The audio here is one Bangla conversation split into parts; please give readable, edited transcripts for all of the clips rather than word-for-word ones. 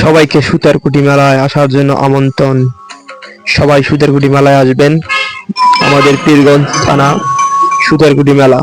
সবাইকে সুতারকুটি মেলায় আসার জন্য আমন্ত্রণ। সবাই সুতারকুটি মেলায় আসবেন। আমাদের পীরগঞ্জ থানা সুতারকুটি মেলা।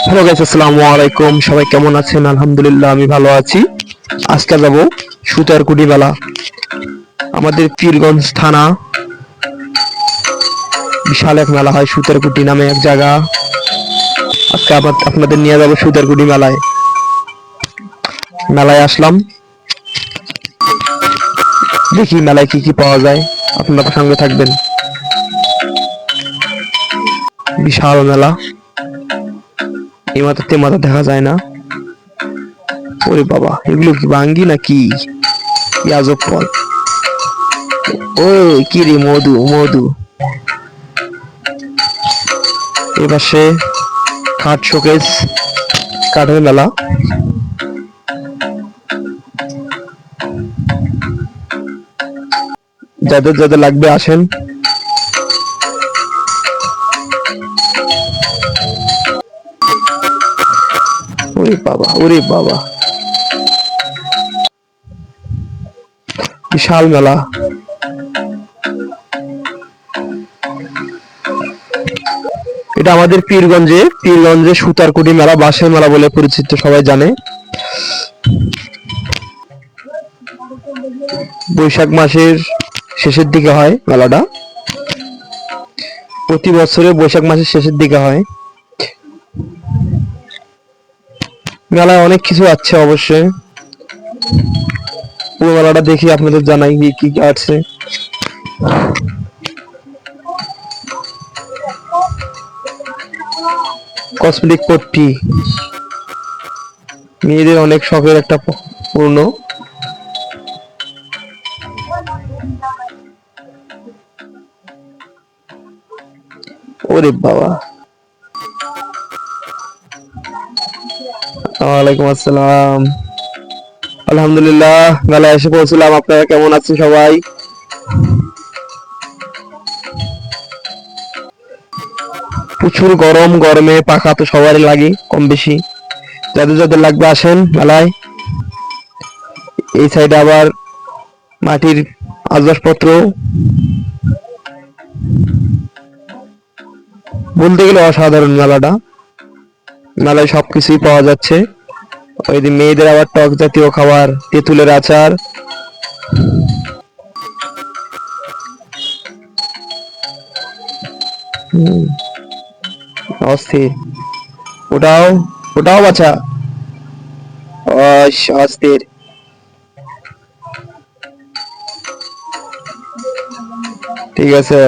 হ্যালো গাইস, আসসালামু আলাইকুম। সবাই কেমন আছেন? আলহামদুলিল্লাহ, আমি ভালো আছি। আজকে যাব সুতারকুটি মেলা। আমাদের পীরগঞ্জ থানা বিশাল এক মেলা হয়, সুতারকুটি নামে এক জায়গা। আজকে আপনাদের নিয়ে যাবো সুতারকুটি মেলায়। মেলায় আসলাম, দেখি মেলায় কি কি পাওয়া যায়। আপনারা সঙ্গে থাকবেন। বিশাল মেলা, এই মাথাতে মাথা দেখা যায় না। ওরে বাবা, এগুলো কি বাঙ্গি নাকি? কি আজব ফল! ও কি রে, মধু মধু। এপাশে কাঠ শোকেস, কাঠের মেলা। যাদের যাদের লাগবে আসেন। ওরে বাবা, ওরে বাবা, বিশাল মেলা। এটা আমাদের পীরগঞ্জে সুতারকুটি মেলা, বাঁশের মেলা বলে পরিচিত, সবাই জানে। বৈশাখ মাসের শেষের দিকে হয় মেলাটা। প্রতি বছরে বৈশাখ মাসের শেষের দিকে হয়। মেলায় অনেক কিছু আছে অবশ্যই। পুরো মেলাটা দেখি আপনাদের জানাই কি কি আছে। কসমেটিক পট্টি, মেয়েদের অনেক শখের একটা পূর্ণ। ওরে বাবা, ওয়ালাইকুম আসসালাম। আলহামদুলিল্লাহ, মেলায় এসে পৌঁছলাম। আপনারা কেমন আছেন সবাই? প্রচুর গরম, গরমে পাখা তো সবারই লাগে কম বেশি। যাদের যাদের লাগবে আসেন মেলায়। এই সাইডে আবার মাটির আসবাবপত্র, বলতে গেলে অসাধারণ মেলাটা। মেলায় সবকিছুই পাওয়া যাচ্ছে। ওই দিন মেয়েদের আবার টক জাতীয় খাবার, তেঁতুলের আচার। অস্থির। ওটাও ওটাও বাছা, অস্থির। ঠিক আছে।